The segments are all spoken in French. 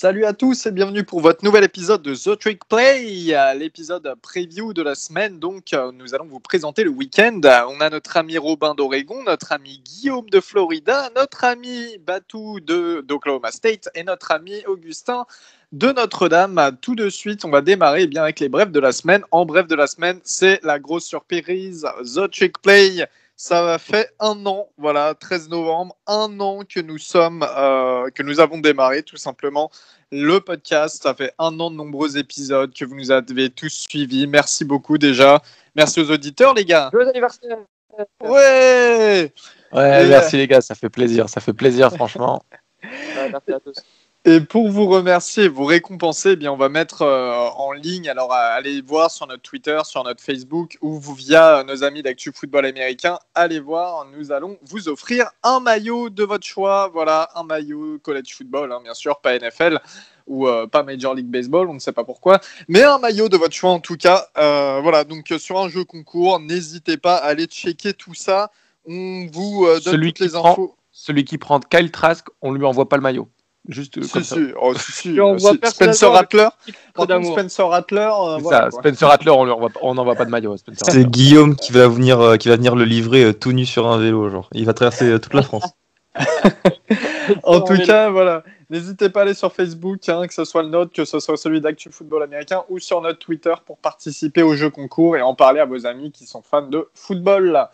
Salut à tous et bienvenue pour votre nouvel épisode de The Trick Play, l'épisode preview de la semaine. Donc, nous allons vous présenter le week-end. On a notre ami Robin d'Oregon, notre ami Guillaume de Florida, notre ami Batou d'Oklahoma State et notre ami Augustin de Notre-Dame. Tout de suite, on va démarrer bien avec les brefs de la semaine. En bref de la semaine, c'est la grosse surprise, The Trick Play. Ça fait un an, voilà, 13 novembre, un an que nous avons démarré tout simplement le podcast. Ça fait un an de nombreux épisodes que vous nous avez tous suivis. Merci beaucoup déjà. Merci aux auditeurs, les gars. Joyeux anniversaire. Ouais, merci les gars, ça fait plaisir franchement. Merci à tous. Et pour vous remercier et vous récompenser, eh bien, on va mettre en ligne, alors allez voir sur notre Twitter, sur notre Facebook ou via nos amis d'Actu Football Américain, allez voir, nous allons vous offrir un maillot de votre choix, voilà, un maillot college football, hein, bien sûr, pas NFL ou pas Major League Baseball, on ne sait pas pourquoi, mais un maillot de votre choix en tout cas, voilà, donc sur un jeu concours, n'hésitez pas à aller checker tout ça, on vous donne toutes les infos. Celui qui prend Kyle Trask, on lui envoie pas le maillot. Juste comme ça. Spencer Rattler. Spencer Rattler. Voilà, Spencer Rattler, on n'envoie pas de maillot. C'est Guillaume qui va venir le livrer tout nu sur un vélo, genre. Il va traverser toute la France. En tout cas, voilà. N'hésitez pas à aller sur Facebook, hein, que ce soit le nôtre, que ce soit celui d'Actu Football Américain ou sur notre Twitter pour participer au jeu concours et en parler à vos amis qui sont fans de football.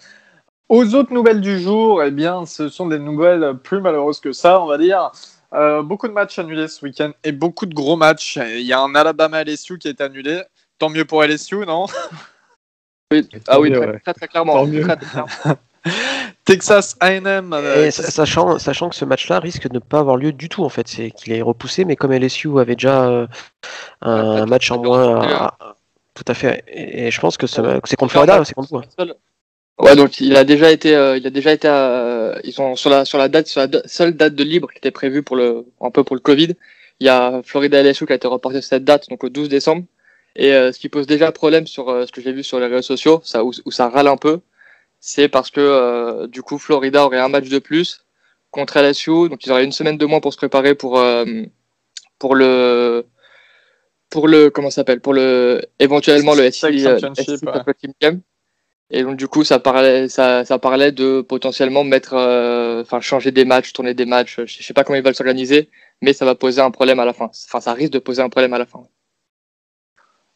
Aux autres nouvelles du jour, eh bien, ce sont des nouvelles plus malheureuses que ça, on va dire. Beaucoup de matchs annulés ce week-end et beaucoup de gros matchs. Il y a un Alabama-LSU qui est annulé. Tant mieux pour LSU, non? Oui. Ah oui, très clairement. Texas A&M. Sachant que ce match-là risque de ne pas avoir lieu du tout, en fait. C'est qu'il est repoussé, mais comme LSU avait déjà un match en moins, tout à fait. Et je pense que c'est contre Florida, c'est contre quoi? Ouais, donc il a déjà été, ils sont sur la seule date de libre qui était prévue pour le Covid. Il y a Florida LSU qui a été reporté sur cette date, donc au 12 décembre. Et ce qui pose déjà problème sur ce que j'ai vu sur les réseaux sociaux, où ça râle un peu, c'est parce que du coup Florida aurait un match de plus contre LSU, donc ils auraient une semaine de moins pour se préparer pour le éventuellement le SEC Championship Team Game. Et donc du coup ça parlait de potentiellement changer des matchs, tourner des matchs, je sais pas comment ils veulent s'organiser, mais ça va poser un problème à la fin. Enfin, ça risque de poser un problème à la fin.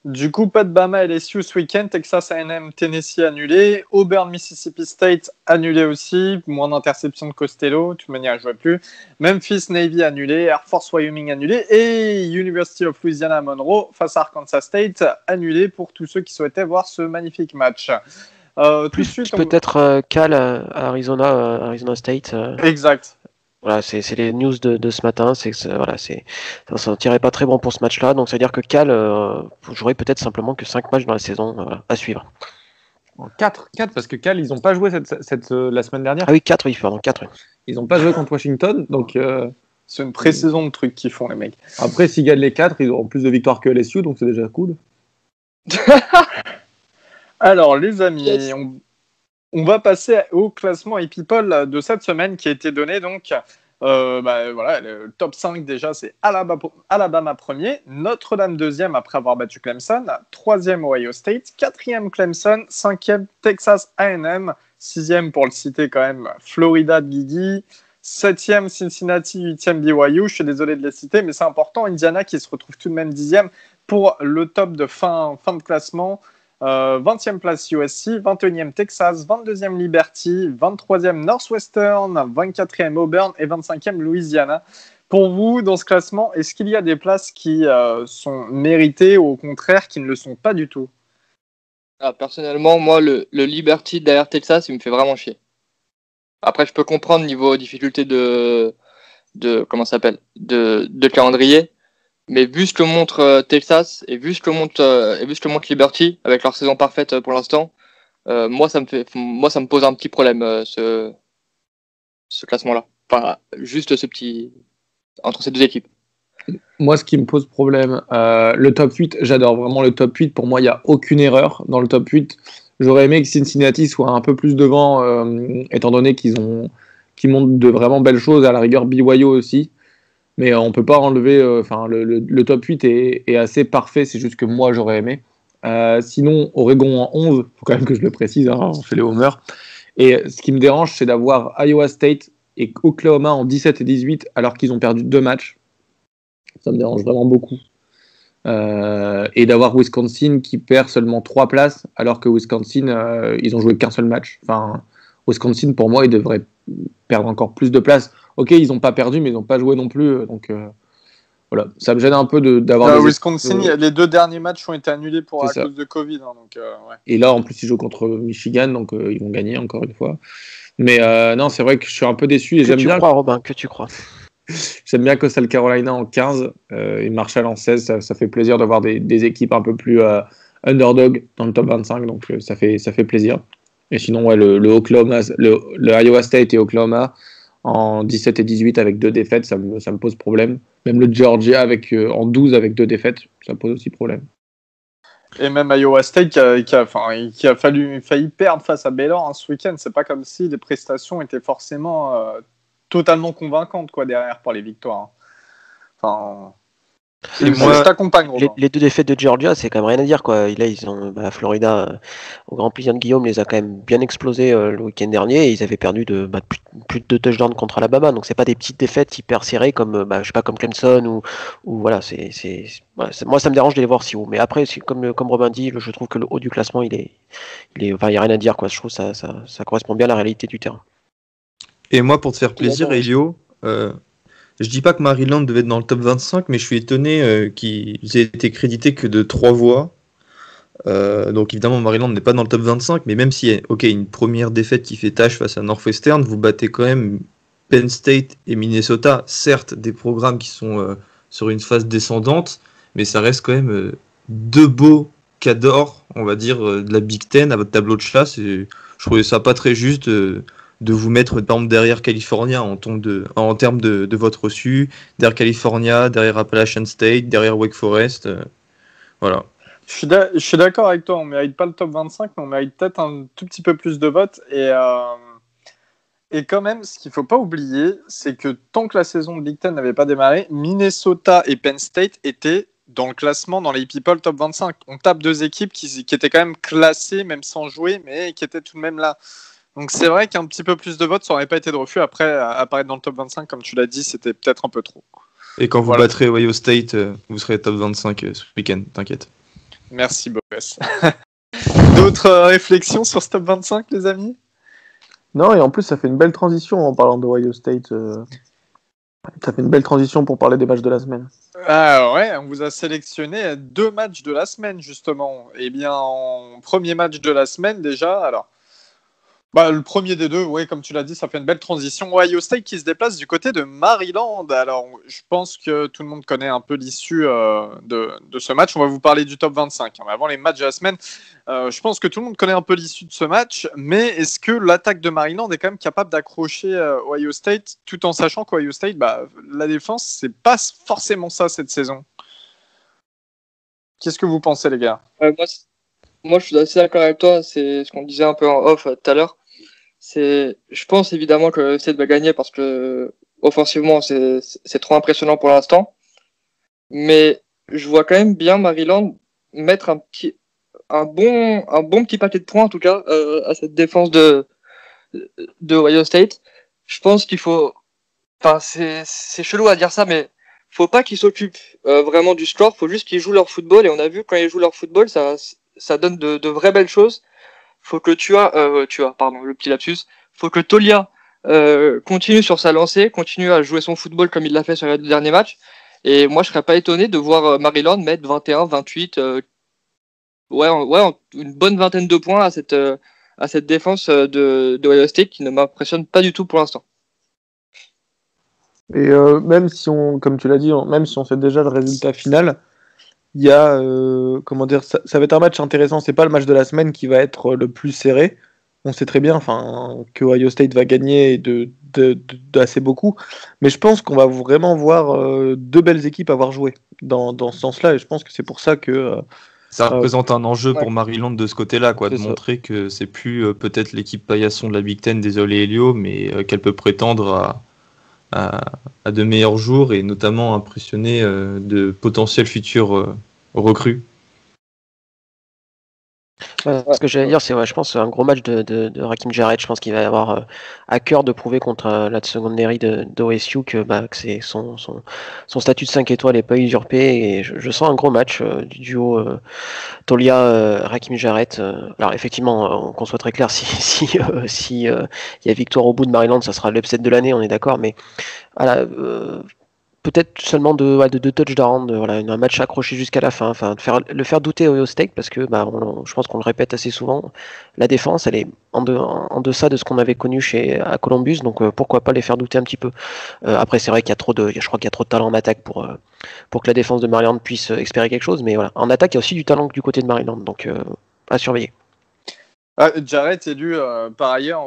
Du coup, pas de Bama LSU ce week-end, Texas A&M Tennessee annulé, Auburn Mississippi State annulé aussi, moins d'interception de Costello, de toute manière, je ne jouais plus. Memphis Navy annulé, Air Force Wyoming annulé et University of Louisiana Monroe face à Arkansas State annulé pour tous ceux qui souhaitaient voir ce magnifique match. Tout de suite, peut-être Cal à Arizona State. Exact. Voilà, c'est les news de ce matin. Ça ne tirait pas très bon pour ce match-là. Donc ça veut dire que Cal jouerait peut-être simplement que 5 matchs dans la saison à suivre. 4 parce que Cal, ils n'ont pas joué la semaine dernière. Ah oui, 4, oui, pardon, 4. Oui. Ils n'ont pas joué contre Washington, donc c'est une pré-saison de trucs qu'ils font les mecs. Après, s'ils gagnent les 4, ils auront plus de victoires que LSU, donc c'est déjà cool. Alors, les amis, on va passer au classement et people de cette semaine qui a été donné. Donc, le top 5 déjà, c'est Alabama premier, Notre-Dame deuxième après avoir battu Clemson, troisième Ohio State, quatrième Clemson, cinquième Texas A&M, sixième pour le citer quand même Florida de Guigui, septième Cincinnati, huitième BYU. Je suis désolé de les citer, mais c'est important. Indiana qui se retrouve tout de même dixième pour le top de fin de classement. 20e place USC, 21e Texas, 22e Liberty, 23e Northwestern, 24e Auburn et 25e Louisiana. Pour vous, dans ce classement, est-ce qu'il y a des places qui sont méritées ou au contraire qui ne le sont pas du tout? Personnellement, moi, le Liberty derrière Texas, il me fait vraiment chier. Après, je peux comprendre niveau difficulté de calendrier. Mais vu ce que montre Texas et vu ce que montre Liberty avec leur saison parfaite pour l'instant, moi ça me pose un petit problème ce classement-là. Enfin, juste ce petit entre ces deux équipes. Moi, ce qui me pose problème, le top 8, j'adore vraiment le top 8. Pour moi, il n'y a aucune erreur dans le top 8. J'aurais aimé que Cincinnati soit un peu plus devant, étant donné qu'ils montrent de vraiment belles choses, à la rigueur BYU aussi. Mais on peut pas enlever. Le top 8 est assez parfait. C'est juste que moi, j'aurais aimé. Sinon, Oregon en 11, faut quand même que je le précise, hein, on fait les homers. Et ce qui me dérange, c'est d'avoir Iowa State et Oklahoma en 17 et 18 alors qu'ils ont perdu 2 matchs. Ça me dérange vraiment beaucoup. Et d'avoir Wisconsin qui perd seulement 3 places alors que Wisconsin, ils ont joué qu'un seul match. Enfin, Wisconsin, pour moi, ils devraient perdre encore plus de places. Ok, ils n'ont pas perdu, mais ils n'ont pas joué non plus. Donc voilà, ça me gêne un peu d'avoir. Wisconsin, les 2 derniers matchs ont été annulés à cause de Covid. Hein, donc, ouais. Et là, en plus, ils jouent contre Michigan, donc ils vont gagner encore une fois. Mais non, c'est vrai que je suis un peu déçu. Et j'aime bien. Robin, que tu crois. J'aime bien Coastal Carolina en 15 et Marshall en 16. Ça fait plaisir d'avoir des équipes un peu plus underdog dans le top 25, donc ça fait plaisir. Et sinon, ouais, le Iowa State et Oklahoma en 17 et 18 avec 2 défaites, ça me pose problème. Même le Georgia en 12 avec 2 défaites, ça pose aussi problème. Et même Iowa State qui a failli perdre face à Baylor ce week-end. C'est pas comme si les prestations étaient forcément totalement convaincantes derrière pour les victoires. Enfin, je t'accompagne. Les 2 défaites de Georgia, c'est quand même rien à dire, quoi. Là, ils ont Florida, au grand plaisir de Guillaume, les a quand même bien explosés le week-end dernier. Et ils avaient perdu plus de 2 touchdowns contre Alabama. Donc c'est pas des petites défaites hyper serrées comme je sais pas, comme Clemson ou voilà. Moi, ça me dérange de les voir si haut. Mais après, comme Robin dit, je trouve que le haut du classement, il y a rien à dire, quoi. Je trouve que ça correspond bien à la réalité du terrain. Et moi, pour te faire plaisir, Elio, je dis pas que Maryland devait être dans le top 25, mais je suis étonné qu'ils aient été crédités que de 3 voix. Donc évidemment, Maryland n'est pas dans le top 25, mais même s'il y a une première défaite qui fait tâche face à Northwestern, vous battez quand même Penn State et Minnesota, certes des programmes qui sont sur une phase descendante, mais ça reste quand même 2 beaux cadors, on va dire, de la Big Ten à votre tableau de chasse. Et je trouvais ça pas très juste de vous mettre par exemple derrière California en termes de vote reçu, derrière California, derrière Appalachian State, derrière Wake Forest, voilà. Je suis d'accord avec toi, on ne mérite pas le top 25, mais on mérite peut-être un tout petit peu plus de votes. Et quand même, ce qu'il ne faut pas oublier, c'est que tant que la saison de Big Ten n'avait pas démarré, Minnesota et Penn State étaient dans le classement, dans les People top 25. On tape 2 équipes qui étaient quand même classées, même sans jouer, mais qui étaient tout de même là. Donc c'est vrai qu'un petit peu plus de votes, ça n'aurait pas été de refus. Après, apparaître dans le top 25, comme tu l'as dit, c'était peut-être un peu trop. Et quand vous battrez Ohio State, vous serez top 25 ce week-end, t'inquiète. Merci, Boris. D'autres réflexions sur ce top 25, les amis ? Non, et en plus, ça fait une belle transition en parlant d'Ohio State. Ça fait une belle transition pour parler des matchs de la semaine. Ah ouais, on vous a sélectionné 2 matchs de la semaine, justement. Eh bien, en premier match de la semaine, déjà, alors... le premier des 2, oui, comme tu l'as dit, ça fait une belle transition. Ohio State qui se déplace du côté de Maryland. Alors, je pense que tout le monde connaît un peu l'issue de ce match. On va vous parler du top 25. Mais avant les matchs de la semaine, je pense que tout le monde connaît un peu l'issue de ce match. Mais est-ce que l'attaque de Maryland est quand même capable d'accrocher Ohio State, tout en sachant qu'Ohio State, la défense, c'est pas forcément ça cette saison. Qu'est-ce que vous pensez, les gars ? Moi, je suis assez d'accord avec toi. C'est ce qu'on disait un peu en off tout à l'heure. Je pense évidemment que State va gagner parce que offensivement c'est trop impressionnant pour l'instant, mais je vois quand même bien Maryland mettre un bon petit paquet de points en tout cas à cette défense de Ohio State. Je pense qu'il faut, enfin c'est chelou à dire ça, mais faut pas qu'ils s'occupent vraiment du score, faut juste qu'ils jouent leur football, et on a vu quand ils jouent leur football ça donne de vraies belles choses. Faut que le petit lapsus. Faut que Taulia continue sur sa lancée, continue à jouer son football comme il l'a fait sur les 2 derniers matchs. Et moi, je serais pas étonné de voir Maryland mettre 21, 28, une bonne vingtaine de points à cette défense de Ohio State qui ne m'impressionne pas du tout pour l'instant. Et même si comme tu l'as dit, même si on sait déjà le résultat final, il y a, ça va être un match intéressant. C'est pas le match de la semaine qui va être le plus serré. On sait très bien, que Ohio State va gagner d'assez beaucoup. Mais je pense qu'on va vraiment voir 2 belles équipes avoir joué dans ce sens-là. Et je pense que c'est pour ça que ça représente un enjeu pour Maryland de ce côté-là, de montrer que c'est plus peut-être l'équipe paillasson de la Big Ten, désolé Elio, mais qu'elle peut prétendre à de meilleurs jours et notamment impressionner de potentiels futurs recrues. Ce que j'allais dire, c'est je pense un gros match de Rakim Jarrett. Je pense qu'il va avoir à cœur de prouver contre la secondary d'OSU que c'est son statut de 5 étoiles n'est pas usurpé. Et je sens un gros match du duo Taulia Rakim Jarrett. Alors effectivement, qu'on soit très clair, si il y a victoire au bout de Maryland, ça sera l'upset de l'année, on est d'accord. Mais voilà. Peut-être seulement de 2 touchdowns, un match accroché jusqu'à la fin, le faire douter Ohio State parce que je pense qu'on le répète assez souvent, la défense elle est en deçà de ce qu'on avait connu à Columbus, donc pourquoi pas les faire douter un petit peu. Après c'est vrai qu'il y a je crois qu'il y a trop de talent en attaque pour que la défense de Maryland puisse espérer quelque chose, mais voilà, en attaque il y a aussi du talent du côté de Maryland, donc à surveiller. Jarrett élu par ailleurs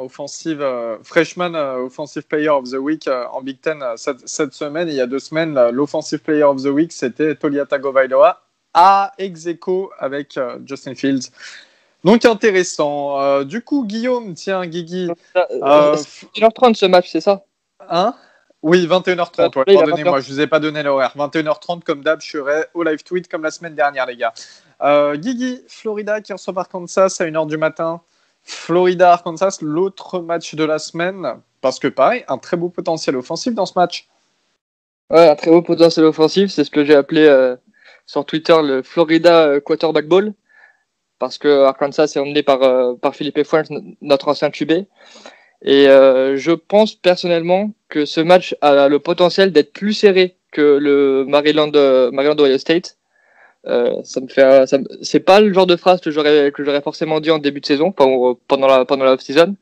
freshman offensive player of the week en Big Ten cette semaine. Et il y a 2 semaines, l'offensive player of the week c'était Taulia Tagovailoa à ex-aequo avec Justin Fields. Donc intéressant. Du coup, Guillaume, tiens, Guigui. C'est 1h30 ce match, c'est ça? Hein? Oui, 21h30. Ouais, pardonnez-moi, je ne vous ai pas donné l'horaire. 21h30, comme d'hab, je serai au live tweet comme la semaine dernière, les gars. Guigui, Florida qui reçoit Arkansas à 1h du matin. Florida-Arkansas, l'autre match de la semaine. Parce que pareil, un très beau potentiel offensif dans ce match. Ouais, un très beau potentiel offensif. C'est ce que j'ai appelé sur Twitter le Florida Quarterback Ball. Parce que Arkansas est emmené par Philippe Fuentes, notre ancien QB. Et je pense personnellement que ce match a le potentiel d'être plus serré que le Maryland Ohio State. C'est pas le genre de phrase que j'aurais forcément dit en début de saison, pendant la off-season.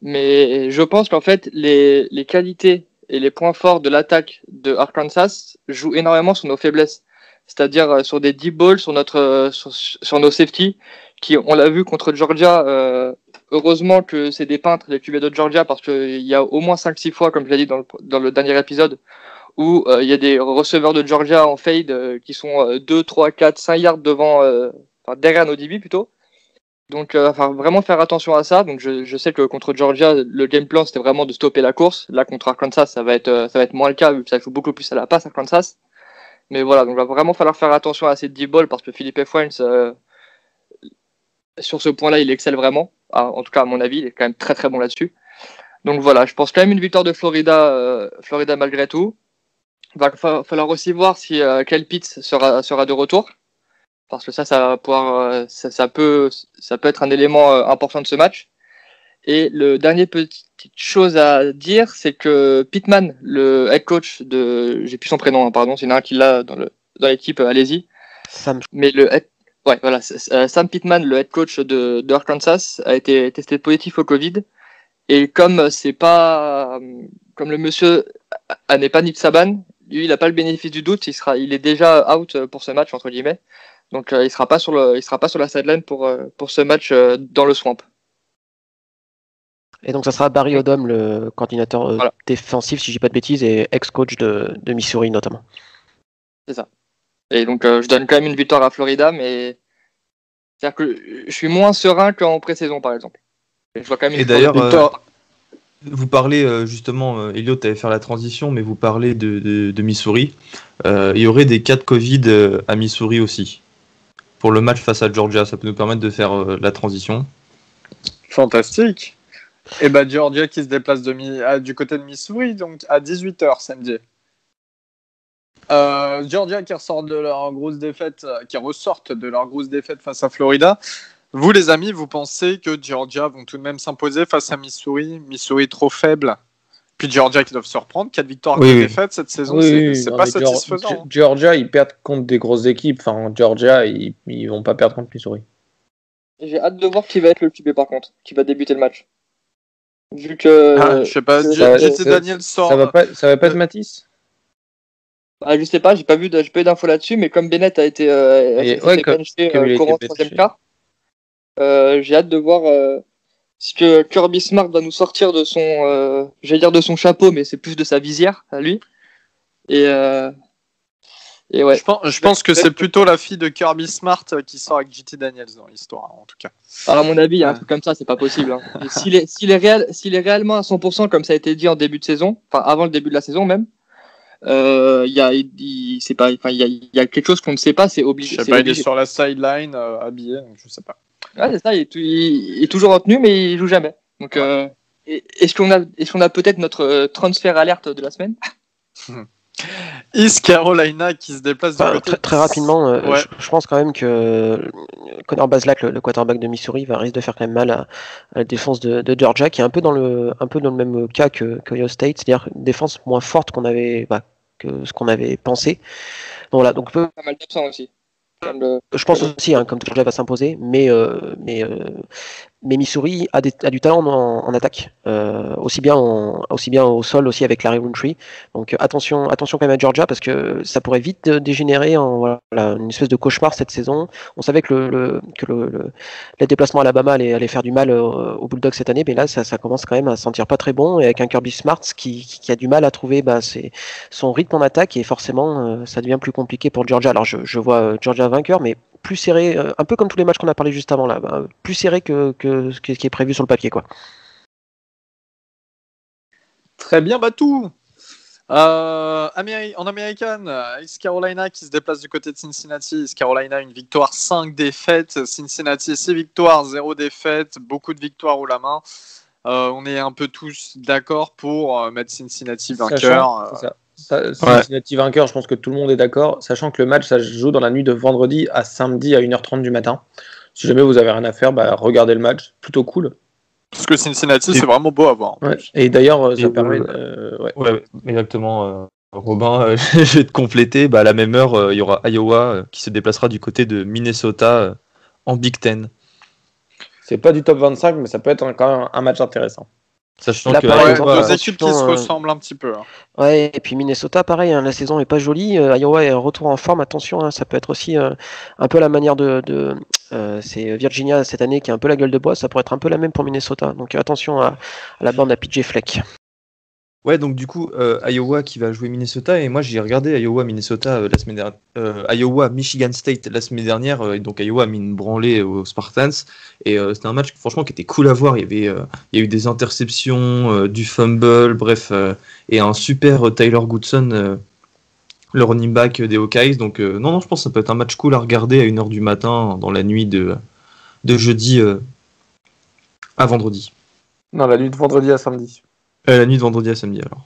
Mais je pense qu'en fait, les qualités et les points forts de l'attaque de Arkansas jouent énormément sur nos faiblesses. C'est-à-dire sur des deep balls, sur nos safety, qui, on l'a vu contre Georgia, heureusement que c'est des peintres, les QB de Georgia, parce qu'il y a au moins 5-6 fois, comme je l'ai dit dans le dernier épisode, où il y a des receveurs de Georgia en fade qui sont 2, 3, 4, 5 yards derrière nos DB plutôt. Donc vraiment faire attention à ça. Donc je sais que contre Georgia, le game plan c'était vraiment de stopper la course. Là contre Arkansas, ça va être moins le cas vu que ça joue beaucoup plus à la passe Arkansas. Mais voilà, donc il va vraiment falloir faire attention à ces deep balls parce que Philippe Fuentes, sur ce point-là, il excelle vraiment. En tout cas, à mon avis, il est quand même très très bon là-dessus. Donc voilà, je pense quand même une victoire de Florida malgré tout. Il va falloir aussi voir si Kyle Pitts sera de retour. Parce que ça va pouvoir, ça peut être un élément important de ce match. Et le dernier petite chose à dire, c'est que Pittman, le head coach j'ai plus son prénom, pardon, c'est un qui l'a dans l'équipe, allez-y. Sam. Mais Sam Pittman, le head coach de Arkansas, a été testé positif au Covid. Et comme le monsieur n'est pas Nick Saban, lui, il n'a pas le bénéfice du doute, il est déjà out pour ce match, entre guillemets. Donc, il sera pas sur la sideline pour ce match dans le swamp. Et donc ça sera Barry Odom, le coordinateur défensif, si je dis pas de bêtises, et ex-coach de Missouri notamment. C'est ça. Et donc je donne quand même une victoire à Florida, mais c'est-à-dire que je suis moins serein qu'en pré-saison par exemple. Et je vois quand même et d'ailleurs, vous parlez justement, Elliot, tu allais faire la transition, mais vous parlez de Missouri. Il y aurait des cas de Covid à Missouri aussi. Pour le match face à Georgia, ça peut nous permettre de faire la transition. Fantastique. Et Georgia qui se déplace du côté de Missouri, donc à 18h samedi. Georgia qui ressortent de leur grosse défaite face à Florida. Vous les amis, vous pensez que Georgia vont tout de même s'imposer face à Missouri? Missouri trop faible. Puis Georgia qui doivent se reprendre. 4 victoires, 4 défaites cette saison, c'est pas satisfaisant. Georgia, ils perdent contre des grosses équipes. Enfin, Georgia, ils vont pas perdre contre Missouri. J'ai hâte de voir qui va être le QB par contre, qui va débuter le match. Vu que. Je sais pas, JT Daniel sort. Ça va pas être Matisse? Je sais pas, j'ai pas eu d'infos là-dessus, mais comme Bennett a été benché courant 3e quart, j'ai hâte de voir ce que Kirby Smart va nous sortir de son, j'allais dire de son chapeau, mais c'est plus de sa visière à lui. Et Et ouais. Je pense que c'est plutôt la fille de Kirby Smart qui sort avec JT Daniels dans l'histoire, en tout cas. Alors, à mon avis, il y a un truc comme ça, c'est pas possible. Hein. Et s'il est réellement à 100%, comme ça a été dit en début de saison, enfin avant le début de la saison même, il y a quelque chose qu'on ne sait pas, c'est obligé. Je sais pas, il est sur la sideline habillé, donc je sais pas. Ouais, c'est ça, il est toujours retenu, mais il joue jamais. Donc, est-ce qu'on a peut-être notre transfert alerte de la semaine? East Carolina qui se déplace du côté très rapidement, je pense quand même que Connor Bazelak, le quarterback de Missouri, risque de faire quand même mal à la défense de Georgia, qui est un peu dans le même cas que Ohio State, c'est-à-dire une défense moins forte que ce qu'on avait pensé. Donc voilà, donc pas mal d'absents aussi. Je pense aussi, comme Georgia va s'imposer, mais Missouri a du talent en attaque, aussi bien au sol, aussi avec Larry Rountree. Donc attention quand même à Georgia, parce que ça pourrait vite dégénérer en une espèce de cauchemar cette saison. On savait que les déplacements à Alabama allaient faire du mal aux Bulldogs cette année, mais là ça commence quand même à se sentir pas très bon, et avec un Kirby Smart qui a du mal à trouver son rythme en attaque, et forcément ça devient plus compliqué pour Georgia. Alors je vois Georgia vainqueur, mais plus serré, un peu comme tous les matchs qu'on a parlé juste avant là, plus serré que ce qui est prévu sur le papier, quoi. Très bien, Batou. En American, East Carolina qui se déplace du côté de Cincinnati. East Carolina, une victoire, 5 défaites. Cincinnati, 6 victoires, 0 défaites. Beaucoup de victoires au la main. On est un peu tous d'accord pour mettre Cincinnati vainqueur. Cincinnati vainqueur, je pense que tout le monde est d'accord, sachant que le match, ça se joue dans la nuit de vendredi à samedi à 1h30 du matin. Si jamais vous avez rien à faire, regardez le match, plutôt cool. Parce que Cincinnati, c'est vraiment beau à voir. Ouais. Et d'ailleurs, ça permet... Ouais, exactement. Robin, je vais te compléter. À la même heure, il y aura Iowa qui se déplacera du côté de Minnesota en Big Ten. C'est pas du top 25, mais ça peut être quand même un match intéressant. Sachant que deux équipes qui se ressemblent un petit peu. Ouais, et puis Minnesota, pareil, la saison est pas jolie. Iowa est retour en forme, attention, ça peut être aussi un peu la manière c'est Virginia cette année qui a un peu la gueule de bois, ça pourrait être un peu la même pour Minnesota. Donc attention à la bande à PJ Fleck. Ouais, donc du coup, Iowa qui va jouer Minnesota, et moi j'ai regardé Iowa-Minnesota la semaine dernière, Iowa-Michigan State la semaine dernière, et donc Iowa a mis une branlée aux Spartans, et c'était un match franchement qui était cool à voir. Il y a eu des interceptions, du fumble, bref, et un super Tyler Goodson, le running back des Hawkeyes. Donc non, je pense que ça peut être un match cool à regarder à 1h du matin dans la nuit de jeudi à vendredi. Non, la nuit de vendredi à samedi. La nuit de vendredi à samedi, alors.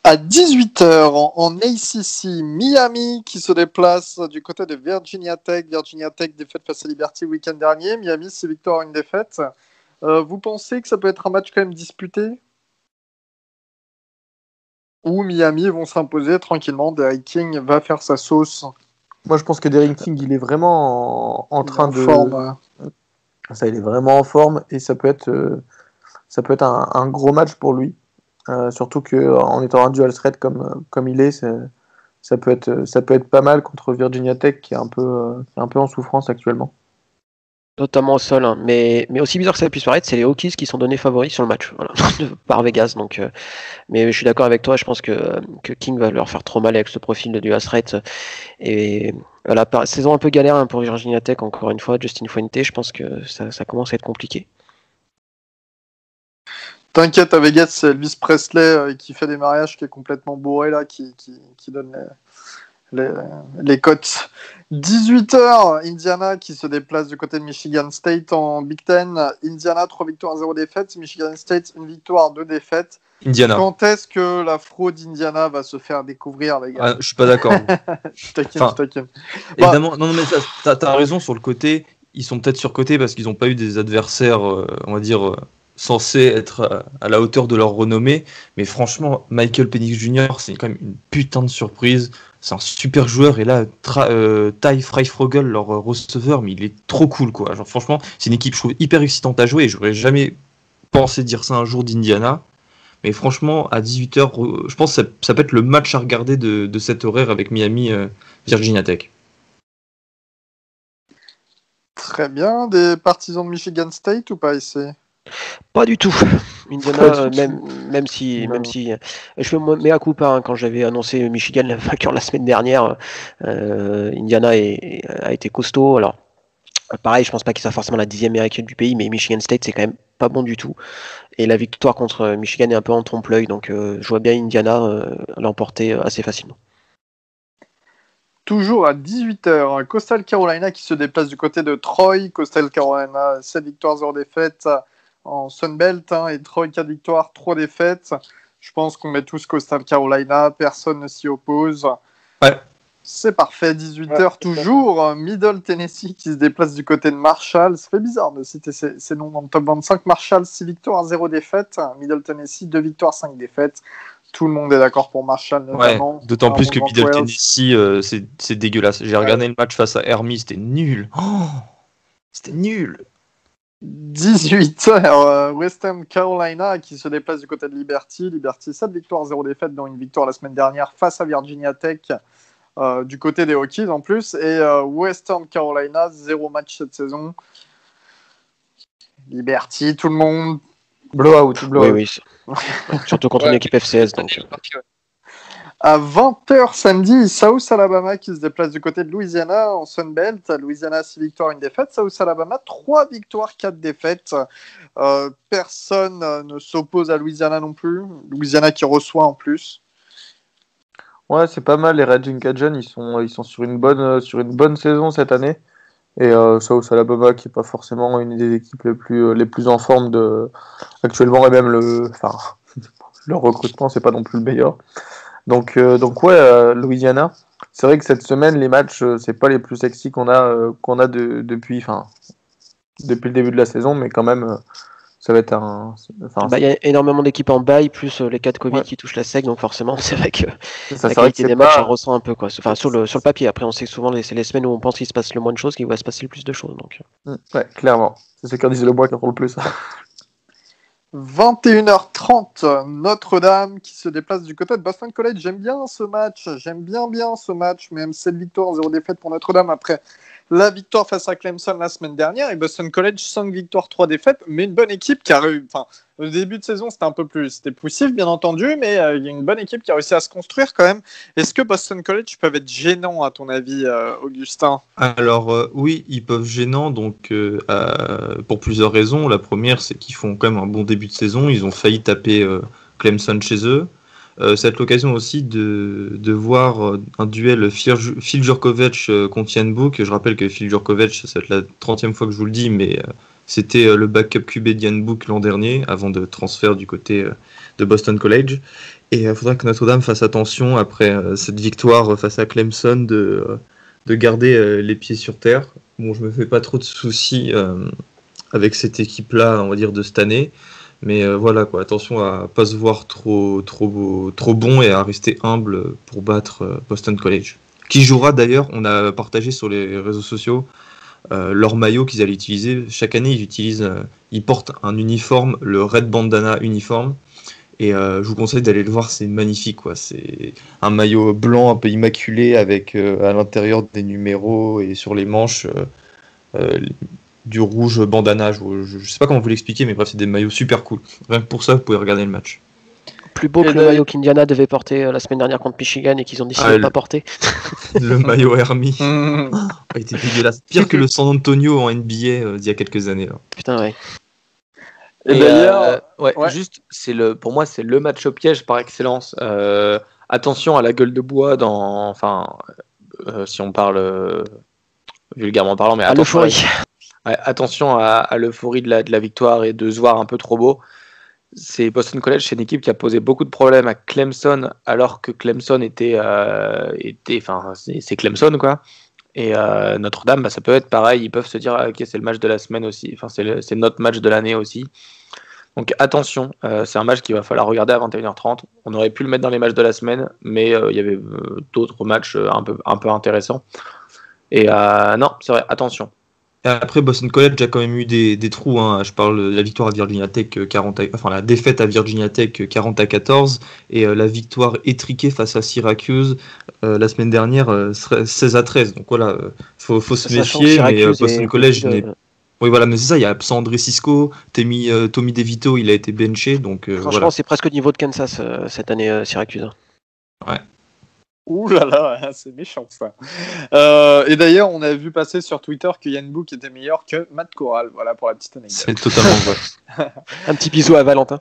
À 18h, en ACC, Miami qui se déplace du côté de Virginia Tech. Virginia Tech, défaite face à Liberty le week-end dernier. Miami, 6 victoires, 1 défaite. Vous pensez que ça peut être un match quand même disputé? Ou Miami vont s'imposer tranquillement? Derrick King va faire sa sauce. Moi, je pense que Derrick King, il est vraiment en train de... forme. Ça, il est vraiment en forme, et ça peut être un gros match pour lui. Surtout qu'en étant un dual threat comme il est, ça peut être pas mal contre Virginia Tech qui est un peu en souffrance actuellement. Notamment au sol, mais aussi bizarre que ça puisse paraître, c'est les Hokies qui sont donnés favoris sur le match, par Vegas. Donc, mais je suis d'accord avec toi, je pense que King va leur faire trop mal avec ce profil de dual threat. Et voilà, saison un peu galère pour Virginia Tech, encore une fois, Justin Fuente, je pense que ça commence à être compliqué. T'inquiète, à Vegas, c'est Elvis Presley qui fait des mariages, qui est complètement bourré là, qui donne les cotes. 18h, Indiana qui se déplace du côté de Michigan State en Big Ten. Indiana, 3 victoires, 0 défaites. Michigan State, 1 victoire, 2 défaites. Indiana. Quand est-ce que la fraude Indiana va se faire découvrir, les gars? Je suis pas d'accord. Je taquine. Évidemment, non, mais t'as raison sur le côté. Ils sont peut-être surcotés parce qu'ils n'ont pas eu des adversaires, on va dire, censés être à la hauteur de leur renommée. Mais franchement, Michael Penix Jr., c'est quand même une putain de surprise. C'est un super joueur. Et là, Ty Freifrogel, leur receveur, mais il est trop cool, quoi. Genre, franchement, c'est une équipe, je trouve, hyper excitante à jouer. Et j'aurais jamais pensé dire ça un jour d'Indiana. Mais franchement, à 18h, je pense que ça peut être le match à regarder de cet horaire avec Miami, Virginia Tech. Très bien. Des partisans de Michigan State ou pas ici? Pas du tout. Indiana, même si je fais mea culpa, quand j'avais annoncé Michigan la vainqueur la semaine dernière, Indiana a été costaud. Alors pareil, je pense pas qu'il soit forcément la 10e meilleure équipe du pays, mais Michigan State c'est quand même pas bon du tout. Et la victoire contre Michigan est un peu en trompe-l'œil, donc je vois bien Indiana l'emporter assez facilement. Toujours à 18h, Coastal Carolina qui se déplace du côté de Troy. Coastal Carolina, 7 victoires, 0 défaites en Sunbelt, et Troy 4 victoires, 3 défaites. Je pense qu'on met tous Coastal Carolina, personne ne s'y oppose. Ouais. C'est parfait, 18h toujours. Middle Tennessee qui se déplace du côté de Marshall. Ça fait bizarre de citer ces noms dans le top 25. Marshall, 6 victoires, 0 défaites. Middle Tennessee, 2 victoires, 5 défaites. Tout le monde est d'accord pour Marshall, notamment. Ouais, d'autant plus que Middle Tennessee, c'est dégueulasse. J'ai regardé le match face à Hermy, c'était nul. C'était nul. 18h, Western Carolina qui se déplace du côté de Liberty. Liberty, 7 victoires, 0 défaites, dont une victoire la semaine dernière face à Virginia Tech. Du côté des Hokies en plus, et Western Carolina, 0 match cette saison. Liberty, tout le monde. Blowout. Oui. Surtout contre une équipe FCS. Donc. À 20h samedi, South Alabama qui se déplace du côté de Louisiana en Sunbelt. Louisiana, 6 victoires, 1 défaite. South Alabama, 3 victoires, 4 défaites. Personne ne s'oppose à Louisiana non plus. Louisiana qui reçoit en plus. Ouais, c'est pas mal, les Raging Cajuns, ils sont sur une bonne saison cette année. Et South Alabama qui est pas forcément une des équipes les plus en forme actuellement, et même leur recrutement c'est pas non plus le meilleur. Donc ouais, Louisiana. C'est vrai que cette semaine les matchs c'est pas les plus sexy qu'on a depuis le début de la saison, mais quand même ça va être il y a énormément d'équipes en bye, plus les cas de Covid qui touchent la SEC, donc forcément c'est vrai que la qualité des matchs on ressent un peu quoi. Enfin sur le papier. Après on sait que souvent c'est les semaines où on pense qu'il se passe le moins de choses qu'il va se passer le plus de choses. Donc. Ouais, clairement. C'est ce qu'on disait le mois qui en font le plus. 21h30, Notre-Dame qui se déplace du côté de Boston College. J'aime bien ce match, même 7 victoires, 0 défaites pour Notre-Dame après la victoire face à Clemson la semaine dernière, et Boston College 5 victoires, 3 défaites, mais une bonne équipe qui a au début de saison c'était poussif bien entendu, mais il y a une bonne équipe qui a réussi à se construire quand même. Est-ce que Boston College peuvent être gênants à ton avis, Augustin? Alors oui, ils peuvent gênants donc pour plusieurs raisons. La première, c'est qu'ils font quand même un bon début de saison, ils ont failli taper Clemson chez eux. C'est l'occasion aussi de voir un duel Phil Jurkovec contre Ian Book. Je rappelle que Phil Jurkovec, ça va être la 30e fois que je vous le dis, mais c'était le backup QB d'Ian Book l'an dernier, avant de transfert du côté de Boston College. Et il faudra que Notre-Dame fasse attention, après cette victoire face à Clemson, de garder les pieds sur terre. Bon, je me fais pas trop de soucis avec cette équipe-là, on va dire, de cette année. Mais voilà quoi, attention à pas se voir trop bon et à rester humble pour battre Boston College. Qui jouera d'ailleurs, on a partagé sur les réseaux sociaux leur maillot qu'ils allaient utiliser. Chaque année ils portent un uniforme, le Red Bandana uniforme. Et je vous conseille d'aller le voir, c'est magnifique quoi. C'est un maillot blanc un peu immaculé avec à l'intérieur des numéros et sur les manches du rouge bandana, je sais pas comment vous l'expliquer, mais bref, c'est des maillots super cool. Rien que pour ça, vous pouvez regarder le match. Plus beau que le maillot qu'Indiana devait porter la semaine dernière contre Michigan et qu'ils ont décidé de ne pas porter. Le maillot Hermy a été dégueulasse. Pire que le San Antonio en NBA d'il y a quelques années. Là. Putain, ouais. Et d'ailleurs, juste, pour moi, c'est le match au piège par excellence. Attention à la gueule de bois si on parle vulgairement parlant, mais attention à l'euphorie de la victoire et de se voir un peu trop beau. C'est Boston College, c'est une équipe qui a posé beaucoup de problèmes à Clemson, alors que Clemson c'est Clemson quoi. Et Notre-Dame, ça peut être pareil, ils peuvent se dire ok, c'est le match de la semaine aussi, c'est notre match de l'année aussi. Donc attention, c'est un match qu'il va falloir regarder à 21h30. On aurait pu le mettre dans les matchs de la semaine, mais il y avait d'autres matchs un peu intéressants. Et non, c'est vrai, attention. Et après, Boston College a quand même eu des trous. Hein. Je parle de la victoire à Virginia Tech, la défaite à Virginia Tech 40-14 et la victoire étriquée face à Syracuse la semaine dernière 16-13. Donc voilà, faut se méfier. Mais Boston College Oui, voilà, mais c'est ça, il y a absent André Cisco, Tommy DeVito, il a été benché, donc Franchement, voilà. c'est presque au niveau de Kansas cette année, Syracuse. Ouais. Ouh là là, c'est méchant ça. Et d'ailleurs, on a vu passer sur Twitter que Yann Book était meilleur que Matt Corral. Voilà pour la petite anecdote. C'est totalement vrai. Un petit bisou à Valentin.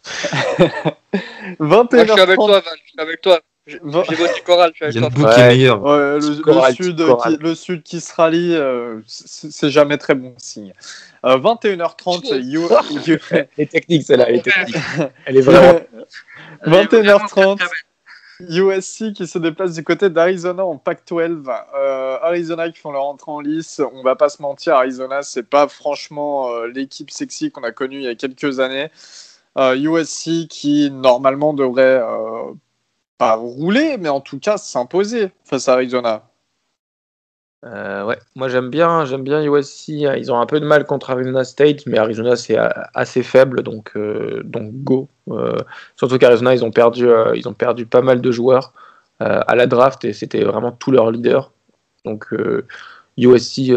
21h30. Moi, je suis avec toi, Val, je suis avec toi. J'ai voté Coral, je suis avec Yann toi. Book est meilleur. Ouais, Corral, le sud qui se rallie, c'est jamais très bon signe. 21h30, Elle est technique, celle-là, elle est technique. Elle est vraiment. 21h30, USC qui se déplace du côté d'Arizona en Pac-12. Arizona qui font leur entrée en lice. On va pas se mentir, Arizona, c'est pas franchement l'équipe sexy qu'on a connue il y a quelques années. USC qui normalement devrait pas rouler, mais en tout cas s'imposer face à Arizona. Ouais, moi j'aime bien USC. Ils ont un peu de mal contre Arizona State, mais Arizona c'est assez faible, donc go. Surtout qu'Arizona ils ont perdu pas mal de joueurs à la draft et c'était vraiment tous leurs leaders. Donc USC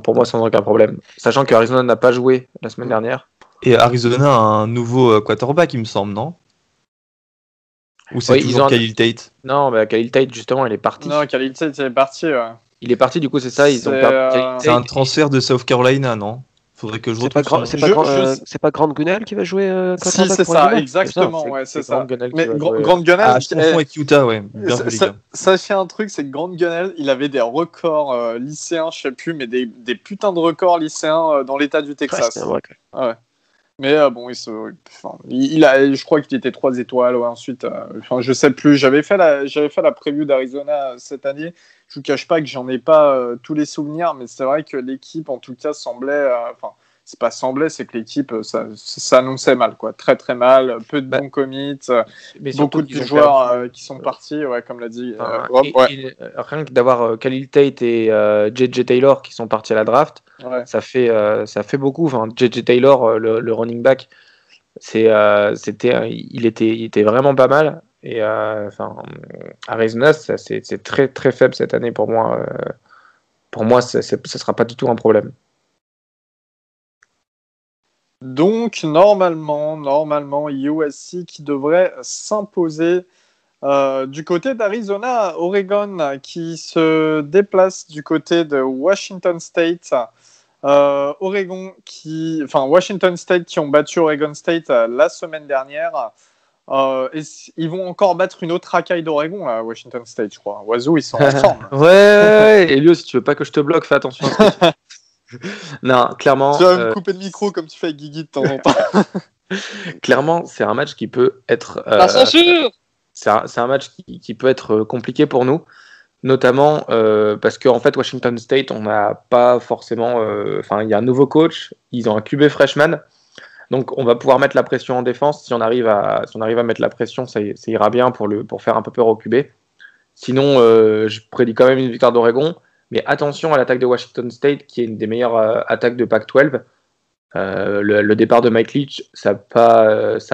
pour moi sans aucun problème. Sachant qu'Arizona n'a pas joué la semaine dernière. Et Arizona a un nouveau quarterback, il me semble, non? Ou c'est toujours Khalil Tate? Non, bah, Khalil Tate justement il est parti. Non, Khalil Tate il est parti. Ouais. Il est parti, du coup c'est ça. Ils ont perdu. C'est un transfert de South Carolina, non? Faudrait que je retrouve. C'est pas Grant Gunnell qui va jouer Si, c'est ça, exactement. Ouais, c'est ça. Mais Grant Gunnell. Ah, je confonds avec Utah, ouais. Sachez un truc, c'est que Grant Gunnell, il avait des records lycéens, je sais plus, mais des putains de records lycéens dans l'état du Texas. Ouais. Mais bon, je crois qu'il était 3 étoiles. Ouais, ensuite, je sais plus. J'avais fait la preview d'Arizona cette année. Je vous cache pas que j'en ai pas tous les souvenirs, mais c'est vrai que l'équipe, en tout cas, semblait. C'est pas semblait, c'est que l'équipe, ça annonçait mal, quoi. Très très mal. Peu de bons commits, beaucoup de joueurs qui sont partis, ouais, comme l'a dit Rob. Rien que d'avoir Khalil Tate et J.J. Taylor qui sont partis à la draft, ça fait beaucoup. Enfin, J.J. Taylor, le running back, il était vraiment pas mal. Et Arizona, c'est très très faible cette année pour moi. Pour moi, ça sera pas du tout un problème. Donc normalement, USC qui devrait s'imposer du côté d'Arizona. Oregon qui se déplace du côté de Washington State. Washington State qui ont battu Oregon State la semaine dernière. Et ils vont encore battre une autre racaille d'Oregon à Washington State, je crois. Oiseau, ils sont en forme. Ouais, Elio, si tu veux pas que je te bloque, fais attention. Non, clairement. Tu vas me couper le micro comme tu fais avec Guigui de temps en temps. Clairement, c'est un match qui peut être. La censure. C'est un match qui peut être compliqué pour nous, notamment parce qu'en fait, Washington State, on n'a pas forcément. Il y a un nouveau coach, ils ont un QB freshman. Donc on va pouvoir mettre la pression en défense. Si on arrive à mettre la pression, ça ira bien pour faire un peu peur au QB. Sinon, je prédis quand même une victoire d'Oregon. Mais attention à l'attaque de Washington State, qui est une des meilleures attaques de Pac-12. Le départ de Mike Leach, ça n'a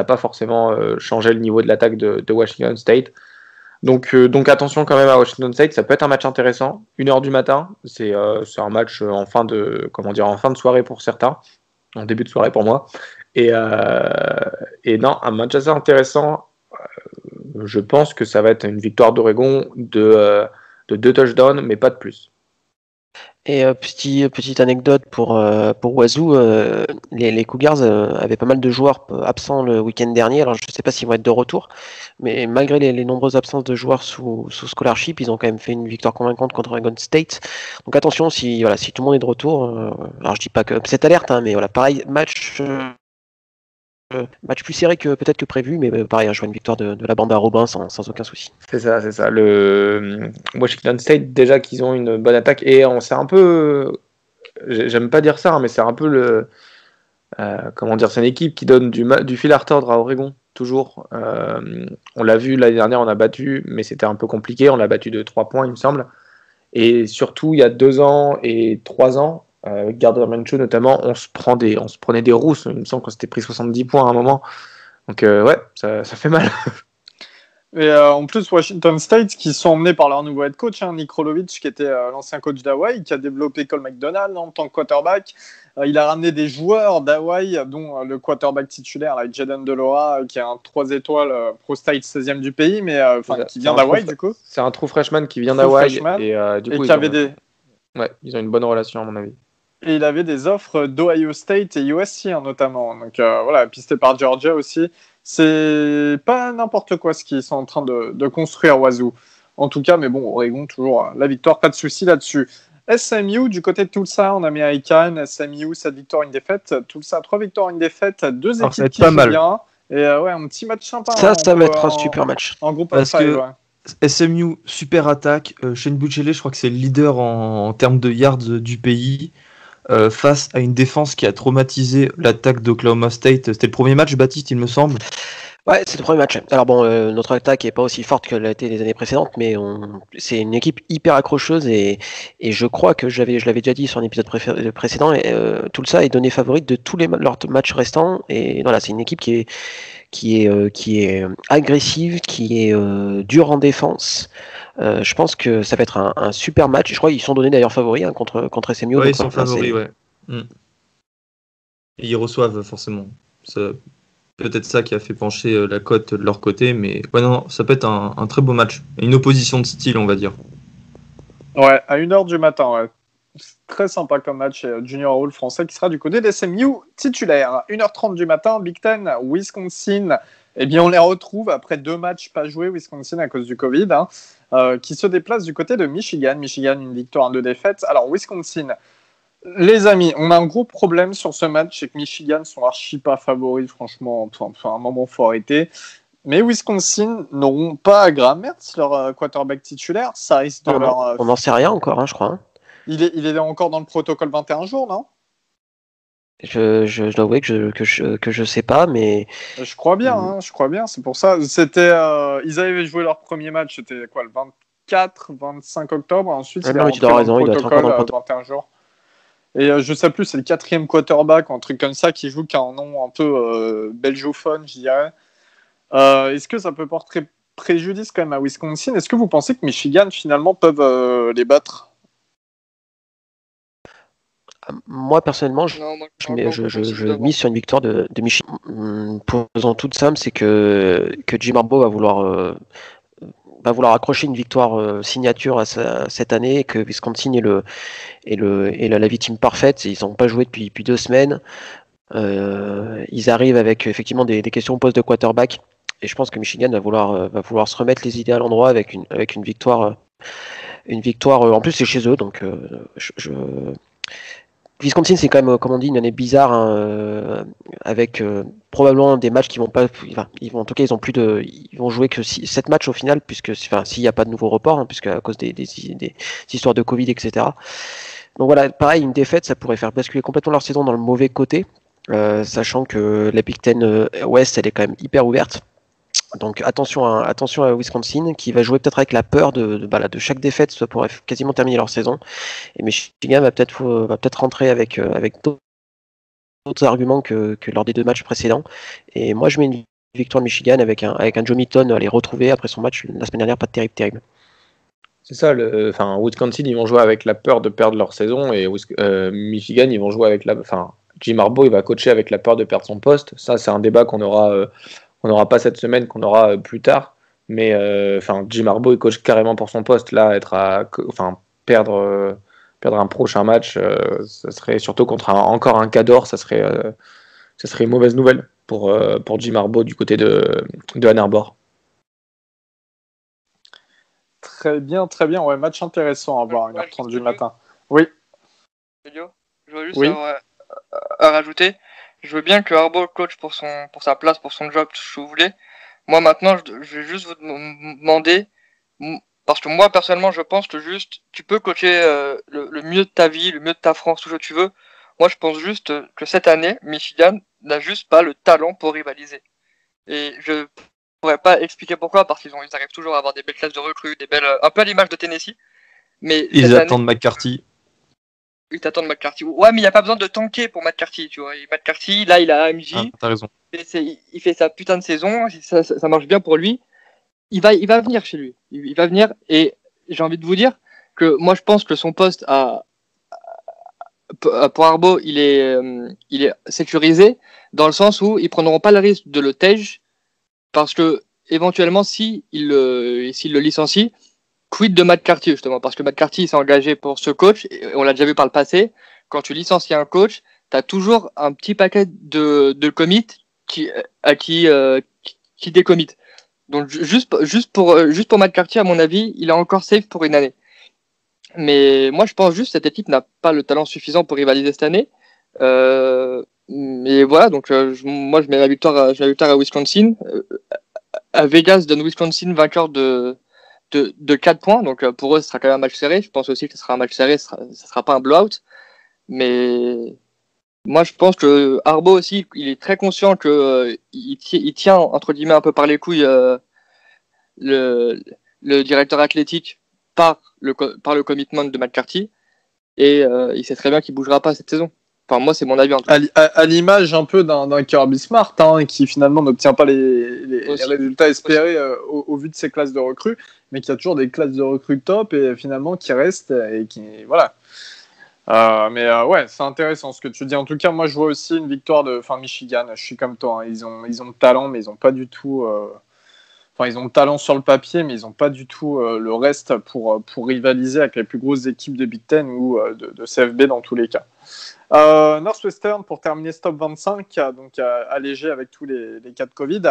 pas forcément changé le niveau de l'attaque de Washington State. Donc attention quand même à Washington State. Ça peut être un match intéressant. 1h du matin, c'est un match en fin de soirée pour certains. En début de soirée pour moi. Et non, un match assez intéressant. Je pense que ça va être une victoire d'Oregon de 2 touchdowns, mais pas de plus. Et petite anecdote pour Wazoo, les Cougars avaient pas mal de joueurs absents le week-end dernier. Alors je ne sais pas s'ils vont être de retour, mais malgré les nombreuses absences de joueurs sous scholarship, ils ont quand même fait une victoire convaincante contre Oregon State. Donc attention, si tout le monde est de retour, alors je dis pas que c'est alerte, hein, mais voilà, pareil, match plus serré que peut-être que prévu, mais pareil, je vois une victoire de la bande à Robin sans aucun souci. C'est ça. Le Washington State, déjà qu'ils ont une bonne attaque, et c'est un peu, j'aime pas dire ça, hein, mais c'est un peu c'est une équipe qui donne du fil à retordre à Oregon, toujours. On l'a vu l'année dernière, on a battu, mais c'était un peu compliqué, on l'a battu de 3 points, il me semble. Et surtout, il y a 2 ans et 3 ans, Gardner Minshew notamment, on se prenait des rousses. Il me semble qu'on s'était pris 70 points à un moment. Donc ouais, ça fait mal. Et en plus, Washington State, qui sont emmenés par leur nouveau head coach, Nick Rolovich, qui était l'ancien coach d'Hawaii, qui a développé Cole McDonald en tant que quarterback. Il a ramené des joueurs d'Hawaii, dont le quarterback titulaire, là, Jaden Delora, qui est un 3 étoiles Pro State 16e du pays, mais qui vient d'Hawaii, du coup. C'est un true freshman qui vient d'Hawaii. Et du coup, ils ont une bonne relation, à mon avis. Et il avait des offres d'Ohio State et USC, notamment. Donc voilà, pisté par Georgia aussi. C'est pas n'importe quoi ce qu'ils sont en train de construire, Wazoo. En tout cas, mais bon, Oregon, toujours la victoire, pas de souci là-dessus. SMU, du côté de Tulsa, en américaine. SMU, 7 victoires, 1 défaite. Tulsa, 3 victoires, 1 défaite. 2 équipes qui jouent bien. Et un petit match sympa. Ça va être un super match. En groupe parce que SMU, super attaque. Shane Buechele, je crois que c'est le leader en termes de yards du pays. Face à une défense qui a traumatisé l'attaque d'Oklahoma State. C'était le premier match, Baptiste, il me semble. Ouais, c'est le premier match. Alors bon, notre attaque n'est pas aussi forte qu'elle a été les années précédentes, mais c'est une équipe hyper accrocheuse et je crois que je l'avais déjà dit sur un épisode précédent, Tulsa est donné favorite de tous leurs matchs restants. Et voilà, c'est une équipe qui est agressive, qui est dure en défense. Je pense que ça va être un super match. Je crois qu'ils sont donnés d'ailleurs favoris contre SMU. Ouais, ils sont favoris, ouais. Et ils reçoivent forcément. Peut-être ça qui a fait pencher la cote de leur côté, mais ouais, non, ça peut être un très beau match. Et une opposition de style, on va dire. Ouais, à 1h du matin, ouais. C'est très sympa comme match. Junior Hall français qui sera du côté des SMU titulaire. 1h30 du matin, Big Ten, Wisconsin. Eh bien, on les retrouve après 2 matchs pas joués, Wisconsin, à cause du Covid, qui se déplace du côté de Michigan. Michigan, 1 victoire, 2 défaites. Alors, Wisconsin, les amis, on a un gros problème sur ce match, c'est que Michigan sont archi pas favoris, franchement. Enfin, un moment, faut arrêter. Mais Wisconsin n'auront pas Graham Mertz, leur quarterback titulaire. Ça risque de on n'en sait rien encore, je crois. Il est encore dans le protocole 21 jours, non ? Je dois avouer que je sais pas, mais je crois bien. C'est pour ça. C'était, ils avaient joué leur premier match. C'était quoi, le 25 octobre. Ensuite, il doit être encore dans le protocole 21 jours. Et je sais plus, c'est le 4e quarterback, un truc comme ça, qui joue, qui a un nom un peu belgiophone, je dirais. Est-ce que ça peut porter préjudice quand même à Wisconsin ? Est-ce que vous pensez que Michigan finalement peuvent les battre ? Moi personnellement, je mise sur une victoire de Michigan. Pour une raison toute simple, c'est que Jim Harbaugh va vouloir accrocher une victoire signature à cette année, et que Wisconsin est la victime parfaite. Ils n'ont pas joué depuis 2 semaines. Ils arrivent avec effectivement des questions au poste de quarterback, et je pense que Michigan va vouloir se remettre les idées à l'endroit avec une victoire. En plus, c'est chez eux, donc Wisconsin, c'est quand même, comme on dit, une année bizarre, avec probablement des matchs qui vont pas. Ils vont jouer que 7 matchs au final, puisque s'il n'y a pas de nouveau report, puisque à cause des histoires de Covid, etc. Donc voilà, pareil, une défaite, ça pourrait faire basculer complètement leur saison dans le mauvais côté, sachant que la Big Ten West, elle est quand même hyper ouverte. Donc attention à Wisconsin, qui va jouer peut-être avec la peur de chaque défaite, ça pourrait quasiment terminer leur saison. Et Michigan va peut-être rentrer avec d'autres arguments que lors des 2 matchs précédents. Et moi, je mets une victoire de Michigan avec un Joe Milton à les retrouver après son match la semaine dernière, pas terrible. C'est ça, Wisconsin, ils vont jouer avec la peur de perdre leur saison, et Michigan, ils vont jouer avec Jim Harbaugh, il va coacher avec la peur de perdre son poste. Ça, c'est un débat qu'on n'aura pas cette semaine, qu'on aura plus tard. Mais Jim Harbaugh, il coach carrément pour son poste. Là, perdre un prochain match, ça serait surtout contre encore un Cador, ça serait une mauvaise nouvelle pour Jim Harbaugh du côté de Ann Arbor. Très bien. Ouais, match intéressant à voir, 1h30 du matin. Oui. Je veux juste à rajouter. Je veux bien que Harbaugh coach pour sa place, pour son job, tout ce que vous voulez. Moi, maintenant, je vais juste vous demander, parce que moi, personnellement, je pense que juste, tu peux coacher le mieux de ta vie, le mieux de ta France, tout ce que tu veux. Moi, je pense juste que cette année, Michigan n'a juste pas le talent pour rivaliser. Et je pourrais pas expliquer pourquoi, parce qu'ils arrivent toujours à avoir des belles classes de recrues, un peu à l'image de Tennessee. Mais ils attendent McCarthy. Ils t'attendent McCarthy. Ouais, mais il n'y a pas besoin de tanker pour McCarthy, tu vois. Et McCarthy, là, il a AMJ. T'as raison. Il fait sa putain de saison, ça marche bien pour lui. il va venir chez lui. Il va venir, et j'ai envie de vous dire que moi je pense que son poste pour Arbo, il est sécurisé dans le sens où ils prendront pas le risque de le tège, parce que éventuellement s'il le licencie, quid de McCarthy justement, parce que McCarthy s'est engagé pour ce coach, et on l'a déjà vu par le passé, quand tu licencies un coach, tu as toujours un petit paquet de commits qui décommit. Donc juste pour McCarthy, à mon avis, il est encore safe pour une année. Mais moi je pense juste que cette équipe n'a pas le talent suffisant pour rivaliser cette année. Mais voilà, donc moi je mets la victoire à Wisconsin. À Vegas donne Wisconsin vainqueur de 4 points, donc pour eux ce sera quand même un match serré. Je pense aussi que ce sera un match serré, ça sera pas un blowout. Mais moi je pense que Arbo aussi, il est très conscient que il tient entre guillemets un peu par les couilles le directeur athlétique par le commitment de McCarthy, et il sait très bien qu'il bougera pas cette saison. Enfin, moi, c'est mon avis en tout cas. À l'image un peu d'un Kirby Smart, qui finalement n'obtient pas les résultats espérés au vu de ses classes de recrues, mais qui a toujours des classes de recrues top et finalement qui restent et qui voilà. Ouais, c'est intéressant ce que tu dis. En tout cas, moi, je vois aussi une victoire de Michigan. Je suis comme toi. Ils ont le talent, mais ils ont pas du tout. Ils ont le talent sur le papier, mais ils n'ont pas du tout le reste pour rivaliser avec les plus grosses équipes de Big Ten ou de CFB dans tous les cas. Northwestern, pour terminer ce top 25, donc allégé avec tous les cas de Covid.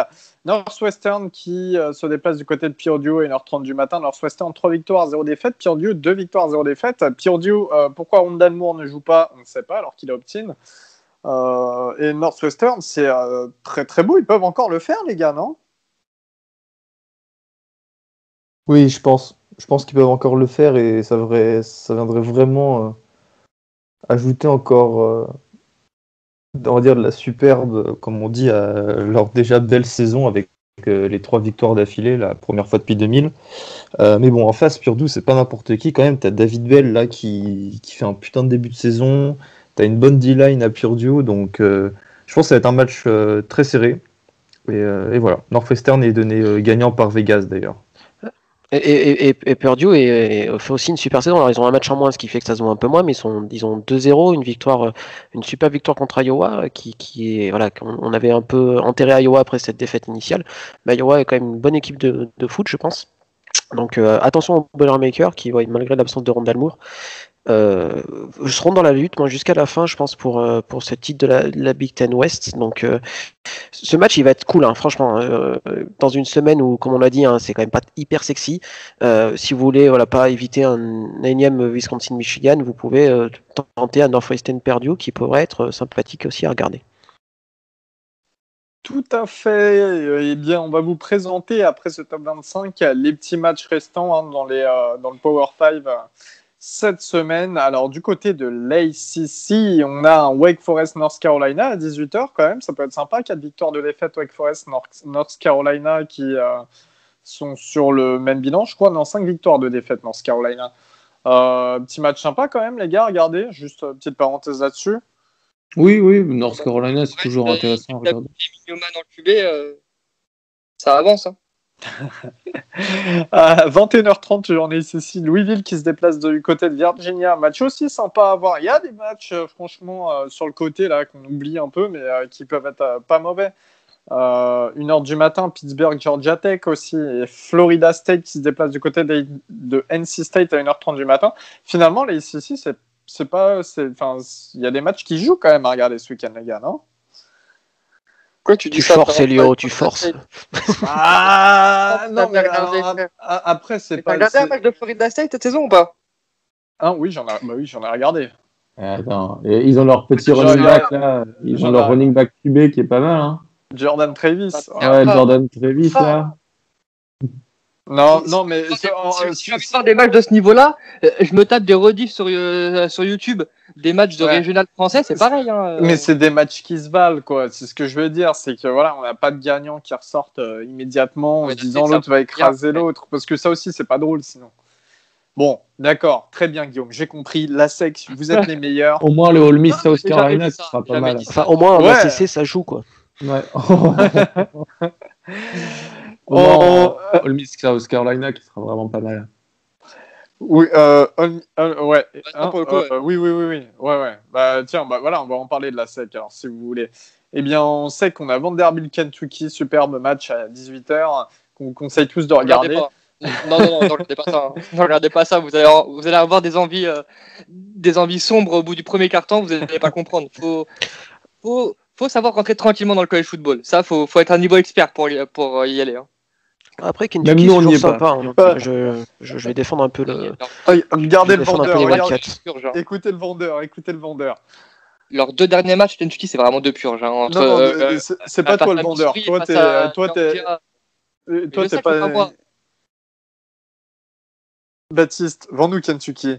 Northwestern qui se déplace du côté de Purdue à 1h30 du matin. Northwestern, 3 victoires, 0 défaites. Purdue, 2 victoires, 0 défaites. Purdue, pourquoi Rondale Moore ne joue pas, on ne sait pas, alors qu'il est opt-in. Et Northwestern, c'est très très beau. Ils peuvent encore le faire, les gars, non ? Oui, je pense. Je pense qu'ils peuvent encore le faire, et ça viendrait vraiment ajouter encore, on va dire, de la superbe, comme on dit, à leur déjà belle saison avec les 3 victoires d'affilée, la première fois depuis 2000. Mais bon, en face, Purdue, c'est pas n'importe qui quand même. T'as David Bell là qui fait un putain de début de saison. T'as une bonne D-line à Purdue, donc je pense que ça va être un match très serré. Et voilà, Northwestern est donné gagnant par Vegas d'ailleurs. Et Purdue fait aussi une super saison. Alors ils ont un match en moins, ce qui fait que ça se voit un peu moins, mais ils ont 2-0, une super victoire contre Iowa, qui est voilà, on avait un peu enterré Iowa après cette défaite initiale. Mais Iowa est quand même une bonne équipe de foot, je pense. Donc attention aux Boilermakers qui, malgré l'absence de Rondale Moore, seront dans la lutte, moi, jusqu'à la fin, je pense, pour ce titre de la Big Ten West. Donc ce match, il va être cool, franchement. Dans une semaine où, comme on l'a dit, c'est quand même pas hyper sexy. Si vous voulez pas éviter un énième Wisconsin-Michigan, vous pouvez tenter un Northwestern Purdue qui pourrait être sympathique aussi à regarder. Tout à fait. Eh bien, on va vous présenter, après ce top 25, les petits matchs restants dans le Power 5 cette semaine. Alors, du côté de l'ACC, on a un Wake Forest North Carolina à 18h quand même. Ça peut être sympa. 4 victoires de défaite Wake Forest North Carolina qui sont sur le même bilan, je crois. Non, 5 victoires de défaite North Carolina. Petit match sympa quand même, les gars. Regardez, juste petite parenthèse là-dessus. Oui, North Carolina, c'est toujours intéressant à regarder. Newman en QB, ça avance. À 21h30, j'en ai ici Louisville qui se déplace du côté de Virginia. Match aussi sympa à voir. Il y a des matchs, franchement, sur le côté là qu'on oublie un peu, mais qui peuvent être pas mauvais. 1h du matin, Pittsburgh, Georgia Tech aussi, et Florida State qui se déplace du côté de NC State à 1h30 du matin. Finalement, les ACC, il y a des matchs qui jouent quand même à regarder ce week-end, les gars, non? Quoi, tu forces, Elio, tu forces. Non, mais après, c'est pas. T'as regardé un match de Florida State cette saison ou pas? Oui, j'en ai regardé. Attends, ils ont leur petit running back là, ils ont leur running back QB qui est pas mal, Jordan Travis. Ouais, Jordan Travis là. Non, mais si je veux faire des matchs de ce niveau-là, je me tape des rediffs sur YouTube, des matchs de régional français, c'est pareil. Mais c'est des matchs qui se valent, quoi. C'est ce que je veux dire, c'est que voilà, on n'a pas de gagnant qui ressortent immédiatement en se disant l'autre va écraser l'autre, parce que ça aussi c'est pas drôle sinon. Bon, d'accord, très bien Guillaume, j'ai compris. La SEC, vous êtes les meilleurs. Au moins le Ole Miss South Carolina, ça sera pas mal. Enfin, au moins en ACC, ça joue, quoi. Ouais. Ole Miss South Carolina qui sera vraiment pas mal. Oui, ouais. Pour le coup, oui. Ouais. Bah, tiens, voilà, on va en parler de la SEC, alors, si vous voulez. Eh bien, on sait qu'on a Vanderbilt, Kentucky, superbe match à 18h, qu'on vous conseille tous de regarder. Non, ne regardez pas ça. Ne regardez pas ça, vous allez avoir des envies sombres au bout du premier quart-temps, vous n'allez pas comprendre. Faut savoir rentrer tranquillement dans le college football. Ça, faut être un niveau expert pour y aller. Hein. Après, Kentucky, c'est toujours sympa. Hein. Je vais défendre un peu le. Regardez le vendeur. Wildcats. Écoutez le vendeur. Leurs 2 derniers matchs, Kentucky, c'est vraiment 2 purges. Hein, non, c'est pas toi le vendeur. Toi, t'es pas. Baptiste, vends-nous Kentucky.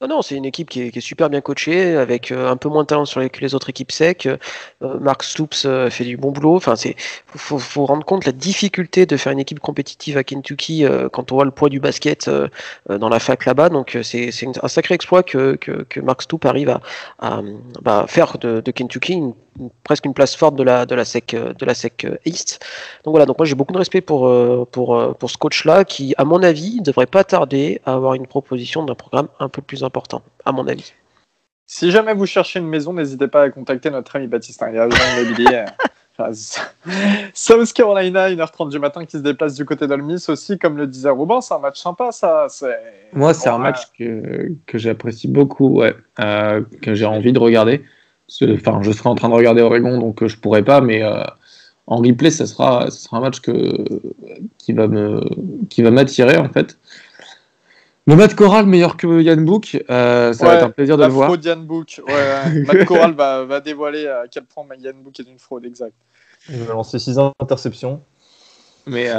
Non, c'est une équipe qui est super bien coachée, avec un peu moins de talent que les autres équipes sec. Mark Stoops fait du bon boulot. Enfin, faut rendre compte la difficulté de faire une équipe compétitive à Kentucky quand on voit le poids du basket dans la fac là-bas. Donc c'est un sacré exploit que Mark Stoops arrive à faire de Kentucky presque une place forte de la SEC East. Donc voilà, donc moi j'ai beaucoup de respect pour ce coach-là qui, à mon avis, ne devrait pas tarder à avoir une proposition d'un programme un peu plus important, à mon avis. Si jamais vous cherchez une maison, n'hésitez pas à contacter notre ami Baptiste. Il y a un immobilier. South Carolina, 1h30 du matin, qui se déplace du côté d'Ole Miss aussi, comme le disait Robin, c'est un match sympa, ça. Moi, c'est un match que j'apprécie beaucoup, que j'ai envie de regarder. Enfin, je serai en train de regarder Oregon, donc je pourrais pas, mais en replay, ça sera un match qui va m'attirer en fait. Le Matt Corral meilleur que Ian Book, ça va être un plaisir de le voir. La fraude Ian Book, Matt Corral va dévoiler à quel point Ian Book est une fraude, exact. Il va lancer 6 interceptions. Mais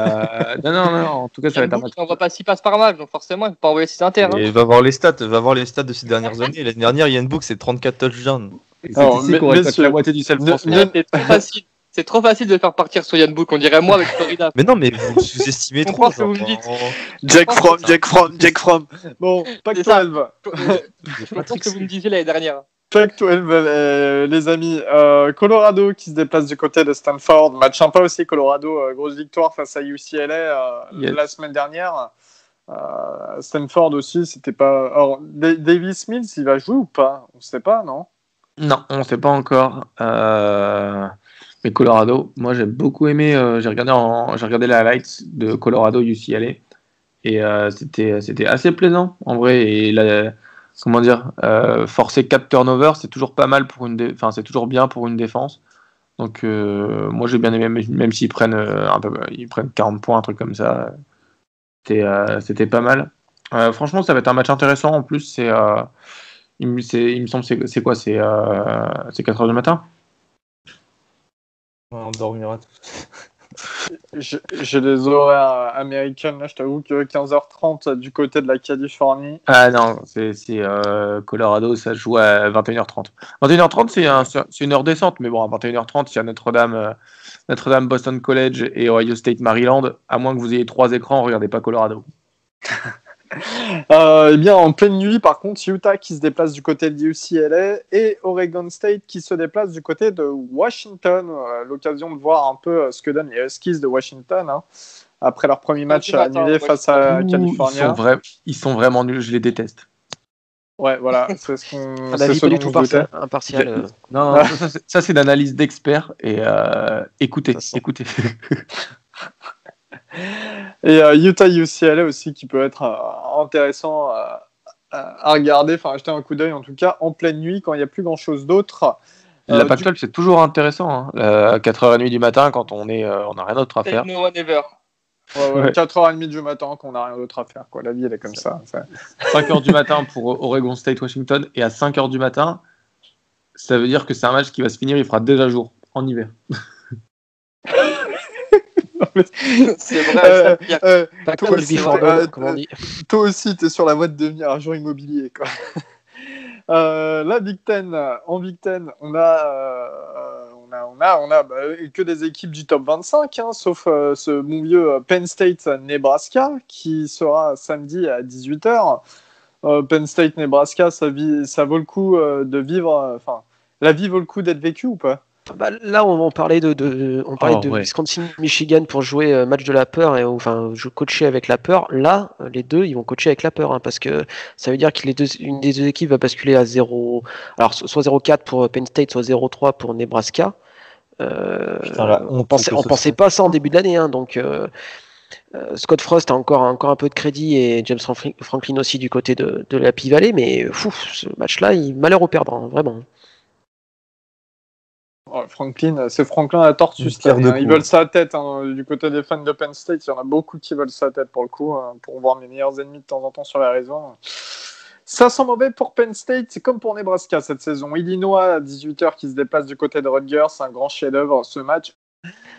non, en tout cas, ça va être un match. On voit pas 6 passes par match, donc forcément, il ne peut pas envoyer 6 inter. Et va voir les stats de ces dernières années. L'année dernière, Ian Book, c'est 34 touchdowns. C'est ici qu'on respecte la moitié du self-transfert. C'est trop facile de faire partir sur Ian Book, on dirait moi avec Florida. Mais non, mais vous sous-estimez trop. Ce que vous me dites. Jack Fromm. Bon, Pac-12. Je comprends ce que vous me disiez l'année dernière. Pac-12, les amis. Colorado qui se déplace du côté de Stanford. Match sympa aussi, Colorado. Grosse victoire face à UCLA la semaine dernière. Stanford aussi, c'était pas. Alors, Davis Mills, il va jouer ou pas? On sait pas, non? Non, on sait pas encore. Mais Colorado, moi j'ai beaucoup aimé. J'ai regardé les highlights de Colorado UCLA et c'était assez plaisant en vrai. Et forcer 4 turnovers, c'est toujours pas mal c'est toujours bien pour une défense. Donc moi j'ai bien aimé, même s'ils prennent ils prennent 40 points, un truc comme ça. C'était pas mal. Franchement, ça va être un match intéressant. En plus, il me semble c'est quoi? C'est 4h du matin. On dormira tous. J'ai des horaires américains, là, je t'avoue que 15h30 du côté de la Californie. Ah non, c'est Colorado, ça joue à 21h30. 21h30, c'est une heure décente, mais bon, à 21h30, il y a Notre-Dame, Boston College et Ohio State, Maryland. À moins que vous ayez 3 écrans, regardez pas Colorado. Eh bien, en pleine nuit, par contre, Utah qui se déplace du côté de UCLA et Oregon State qui se déplace du côté de Washington. L'occasion de voir un peu ce que donnent les Huskies de Washington après leur premier match annulé face à California. Ils sont vraiment nuls, je les déteste. Ouais, voilà, c'est ce qu'on. C'est ce du tout impartial. Non, ça c'est l'analyse d'experts et écoutez. Et Utah UCLA aussi qui peut être intéressant à regarder, enfin à jeter un coup d'œil en tout cas en pleine nuit quand il n'y a plus grand chose d'autre. La Pac-12 c'est toujours intéressant à 4h30 du matin quand on n'a rien d'autre à faire. No one ever. Ouais. 4h30 du matin quand on n'a rien d'autre à faire quoi. La vie elle est comme ça. 5h du matin pour Oregon State Washington et à 5h du matin ça veut dire que c'est un match qui va se finir, il fera déjà jour en hiver. C'est vrai, toi aussi, t'es sur la voie de devenir agent immobilier, quoi. La Big Ten, en Big Ten, on a que des équipes du top 25, sauf ce bon vieux Penn State-Nebraska qui sera samedi à 18h. Penn State-Nebraska, ça vaut le coup de vivre. Enfin, la vie vaut le coup d'être vécue ou pas? Bah, là, on parlait de Ouais. Wisconsin-Michigan pour jouer match de la peur et enfin coacher avec la peur. Là, les deux, ils vont coacher avec la peur, hein, parce que ça veut dire qu'une des deux équipes va basculer à 0. Alors soit 0-4 pour Penn State, soit 0-3 pour Nebraska. Putain, la On honte que ce pensait soit. pas ça en début de l'année, hein, donc Scott Frost a encore un peu de crédit et James Franklin aussi du côté de la Happy Valley, mais ce match-là, malheur au perdant, hein, vraiment. Oh, Franklin, c'est Franklin à tortue cette année, hein. Ils veulent sa tête, hein. Du côté des fans de Penn State, il y en a beaucoup qui veulent sa tête pour le coup, hein, pour voir mes meilleurs ennemis de temps en temps sur la raison. Ça sent mauvais pour Penn State, c'est comme pour Nebraska cette saison. Illinois à 18h qui se déplace du côté de Rutgers, c'est un grand chef-d'œuvre ce match.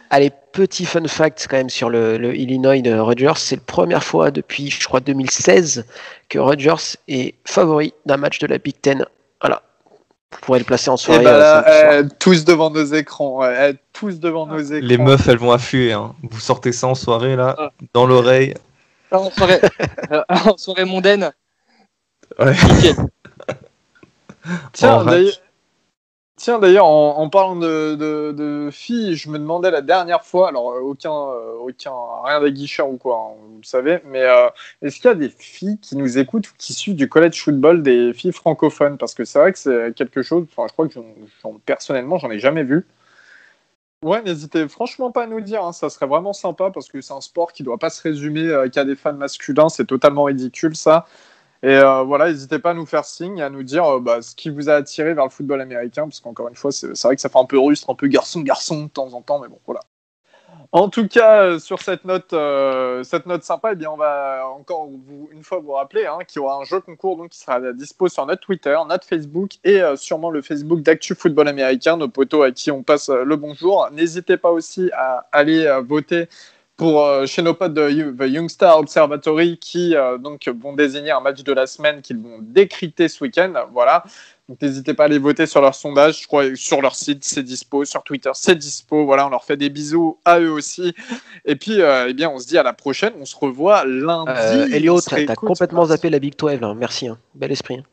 Allez, petit fun fact quand même sur le Illinois de Rutgers, c'est la première fois depuis, je crois, 2016 que Rutgers est favori d'un match de la Big Ten. Voilà, vous pourrez le placer en soirée. Et bah là, tous devant nos écrans, tous devant nos écrans. Les meufs, elles vont affluer. Hein. Vous sortez ça en soirée, là, dans l'oreille. En soirée mondaine. Ouais. Tiens, d'ailleurs, en parlant de filles, je me demandais la dernière fois, alors rien d'aguicheur ou quoi, hein, vous le savez, mais est-ce qu'il y a des filles qui nous écoutent ou qui suivent du college football, des filles francophones? Parce que c'est vrai que c'est quelque chose, enfin, je crois que personnellement, j'en ai jamais vu. Ouais, n'hésitez franchement pas à nous dire, hein, ça serait vraiment sympa parce que c'est un sport qui doit pas se résumer qu'à des fans masculins, c'est totalement ridicule ça. Et voilà, n'hésitez pas à nous faire signe et à nous dire ce qui vous a attiré vers le football américain, parce qu'encore une fois, c'est vrai que ça fait un peu rustre, un peu garçon de temps en temps, mais bon, voilà. En tout cas, sur cette note sympa, eh bien, on va encore une fois vous rappeler qu'il y aura un jeu concours donc, qui sera dispo sur notre Twitter, notre Facebook et sûrement le Facebook d'Actu Football Américain, nos potos à qui on passe le bonjour. N'hésitez pas aussi à aller voter chez nos potes de The Youngstar Observatory qui donc vont désigner un match de la semaine qu'ils vont décrypter ce week-end. Voilà. Donc n'hésitez pas à aller voter sur leur sondage. Je crois sur leur site, c'est dispo. Sur Twitter, c'est dispo. Voilà, on leur fait des bisous à eux aussi. Et puis, eh bien, on se dit à la prochaine. On se revoit lundi. Elliot, t'as complètement zappé la Big 12. Hein. Merci. Hein. Bel esprit. Hein.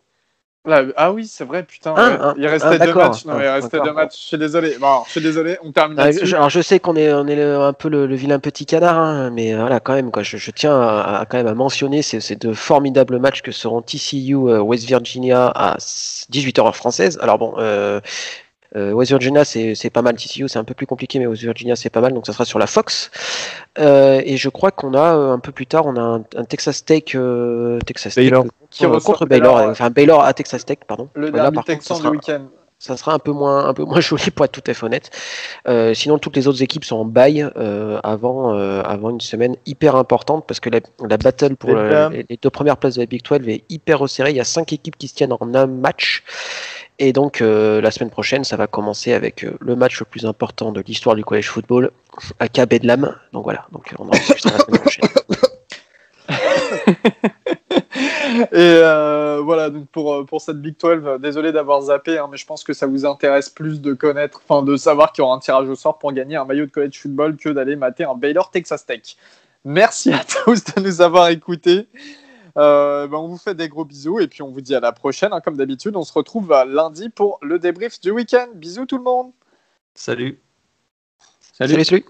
Là, ah oui, c'est vrai, putain. Il restait deux matchs. Non, il restait deux matchs. Je suis désolé. Bon, je suis désolé. On termine là-dessus. Alors, je sais qu'on est un peu le vilain petit canard, hein, mais voilà, quand même, quoi. Je tiens quand même à mentionner ces deux formidables matchs que seront TCU West Virginia à 18h heure française. Alors bon. West Virginia c'est pas mal, TCU c'est un peu plus compliqué, mais West Virginia c'est pas mal, donc ça sera sur la Fox. Et je crois qu'on a un peu plus tard on a un Texas Tech Baylor. contre Baylor, enfin Baylor à Texas Tech, pardon. Le derby texan du week-end. Ça sera un peu moins joli pour être tout à fait honnête. Sinon toutes les autres équipes sont en bye avant une semaine hyper importante parce que la battle pour les deux premières places de la Big 12 est hyper resserrée. Il y a 5 équipes qui se tiennent en un match. Et donc la semaine prochaine, ça va commencer avec le match le plus important de l'histoire du college football, aka Bedlam. Donc voilà, donc on en discutera la semaine prochaine. Et voilà, donc pour cette Big 12, désolé d'avoir zappé, mais je pense que ça vous intéresse plus de connaître, enfin de savoir qu'il y aura un tirage au sort pour gagner un maillot de college football que d'aller mater un Baylor Texas Tech. Merci à tous de nous avoir écoutés. On vous fait des gros bisous et puis on vous dit à la prochaine. Comme d'habitude, on se retrouve lundi pour le débrief du week-end. Bisous tout le monde. Salut. Salut.